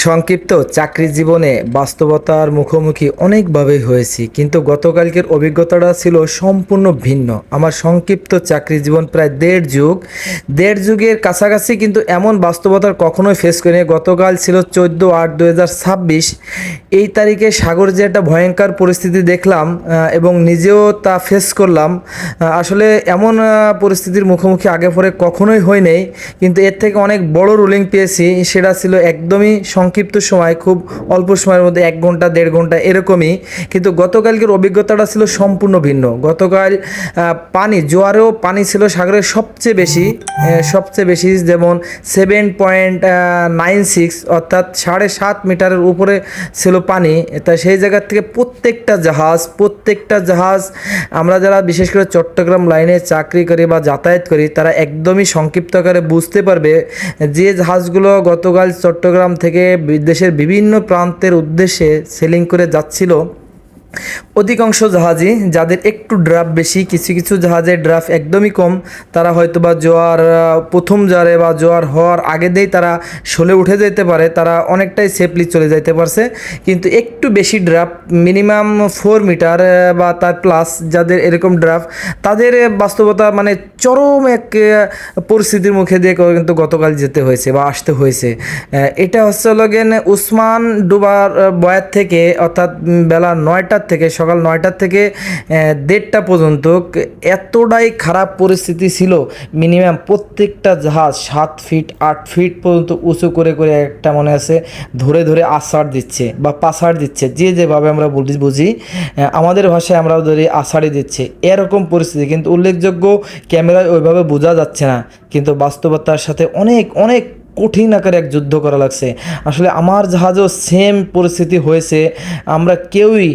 সংক্ষিপ্ত চাকরি জীবনে বাস্তবতার মুখোমুখি অনেকভাবেই হয়েছি, কিন্তু গতকালকের অভিজ্ঞতাটা ছিল সম্পূর্ণ ভিন্ন। আমার সংক্ষিপ্ত চাকরি জীবন প্রায় দেড় যুগের কাছাকাছি, কিন্তু এমন বাস্তবতার কখনোই ফেস করিনি। গতকাল ছিল 14/8/2026। এই তারিখে সাগর যে একটা ভয়ঙ্কর পরিস্থিতি দেখলাম এবং নিজেও তা ফেস করলাম। আসলে এমন পরিস্থিতির মুখোমুখি আগে পরে কখনোই হয় নাই, কিন্তু এর থেকে অনেক বড় রুলিং পেয়েছি। সেটা ছিল একদমই সংক্ষিপ্ত সময়, খুব অল্প সময়ের মধ্যে 1 ঘন্টা 1.5 ঘন্টা এরকমই। কিন্তু গতকালকের অভিজ্ঞতাটা ছিল সম্পূর্ণ ভিন্ন। গতকাল জোয়ারেও পানি ছিল সাগরের সবচেয়ে বেশি, যেমন 7.96, অর্থাৎ 7.5 মিটারের উপরে ছিল পানি। তা সেই জায়গার থেকে প্রত্যেকটা জাহাজ আমরা যারা বিশেষ করে চট্টগ্রাম লাইনে চাকরি করি বা যাতায়াত করি, তারা একদমই সংক্ষিপ্ত আকারে বুঝতে পারবে যে জাহাজগুলো গতকাল চট্টগ্রাম থেকে দেশের বিভিন্ন প্রান্তের উদ্দেশ্যে সেলিং করে যাচ্ছিল। অধিকাংশ জাহাজই যাদের একটু ড্রাফট বেশি, কিছু কিছু জাহাজের ড্রাফট একদমই কম, তারা হয়তো বা জোয়ার প্রথম জোয়ারে বা জোয়ার হওয়ার আগেতেই তারা শোলে উঠে যেতে পারে, তারা অনেকটাই সেফলি চলে যেতে পারছে। কিন্তু একটু বেশি ড্রাফট, মিনিমাম 4 মিটার বা তার প্লাস যাদের এরকম ড্রাফট, তাদের বাস্তবতা মানে চরম এক পরিস্থিতির মুখে দিয়ে কিন্তু গতকাল যেতে হয়েছে বা আসতে হয়েছে। এটা হচ্ছে লগেন উসমান ডুবার বয়াত থেকে, অর্থাৎ বেলা 9টার থেকে, সকাল 9টার থেকে 1:30টা পর্যন্ত এতটাই খারাপ পরিস্থিতি ছিল। মিনিমাম প্রত্যেকটা জাহাজ 7 ফিট 8 ফিট পর্যন্ত উঁচু করে করে একটা মনে আছে ধরে আষাঢ় দিচ্ছে বা পাছাড় দিচ্ছে, যেভাবে আমরা বুঝি, আমাদের ভাষায় আমরা ধরি আষাঢ়ি দিচ্ছে, এরকম পরিস্থিতি। কিন্তু উল্লেখযোগ্য ক্যামেরায় ওইভাবে বোঝা যাচ্ছে না, কিন্তু বাস্তবতার সাথে অনেক অনেক কঠিন আকারে এক যুদ্ধ করা লাগছে। আসলে আমার জাহাজেও সেম পরিস্থিতি হয়েছে, আমরা কেউই।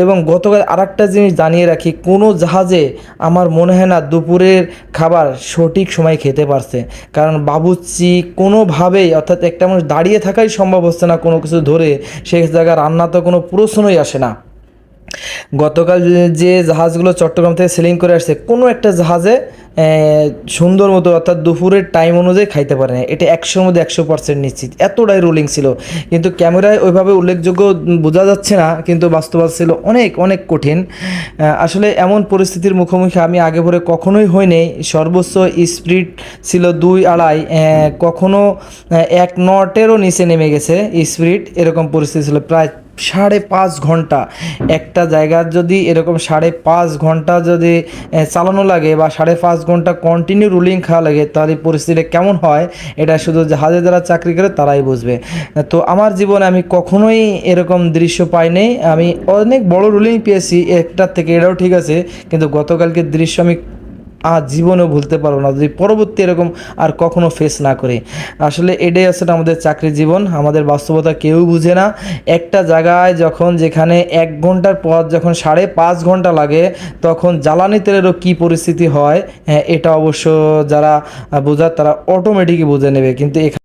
এবং গতকাল আরেকটা জিনিস জানিয়ে রাখি, কোনো জাহাজে আমার মনে হয় না দুপুরের খাবার সঠিক সময় খেতে পারছে, কারণ বাবুর্চি কোনোভাবেই, অর্থাৎ একটা মানুষ দাঁড়িয়ে থাকাই সম্ভব হচ্ছে না কোনো কিছু ধরে, সেই জায়গায় রান্না তো কোনো প্রশ্নই আসে না। গতকাল যে জাহাজগুলো চট্টগ্রাম থেকে সেলিং করে আসছে, কোনো একটা জাহাজে সুন্দর মতো, অর্থাৎ দুপুরের টাইম অনুযায়ী খাইতে পারে না। এটা 100-র মধ্যে 100% নিশ্চিত, এতটাই রুলিং ছিল। কিন্তু ক্যামেরায় ওইভাবে উল্লেখযোগ্য বোঝা যাচ্ছে না, কিন্তু বাস্তবতা ছিল অনেক অনেক কঠিন। আসলে এমন পরিস্থিতির মুখোমুখি আমি আগে পরে কখনোই হইনি। সর্বোচ্চ স্পিড ছিল 2-2.5, কখনো 1 নটেরও নিচে নেমে গেছে স্পিড, এরকম পরিস্থিতি ছিল। প্রায় 5.5 ঘন্টা একটা জায়গার যদি এরকম 5.5 ঘন্টা যদি চালানো লাগে বা 5.5 ঘন্টা কন্টিনিউ রুলিং খাওয়া লাগে, তাহলে পরিস্থিতিটা কেমন হয় এটা শুধু জাহাজে যারা চাকরি করে তারাই বুঝবে। তো আমার জীবনে আমি কখনোই এরকম দৃশ্য পাইনি। আমি অনেক বড় রুলিং পেয়েছি একটার থেকে, এটাও ঠিক আছে, কিন্তু গতকালকের দৃশ্য আমি জীবনেও ভুলতে পারবো না যদি পরবর্তী এরকম আর কখনো ফেস না করি। আসলে এটাই আসলে আমাদের চাকরি জীবন, আমাদের বাস্তবতা কেউ বুঝে না। একটা জায়গায় যেখানে 1 ঘন্টার পর যখন 5.5 ঘন্টা লাগে, তখন জ্বালানি তেলেরও কী পরিস্থিতি হয়, এটা অবশ্য যারা বোঝার তারা অটোমেটিকই বুঝে নেবে। কিন্তু এখানে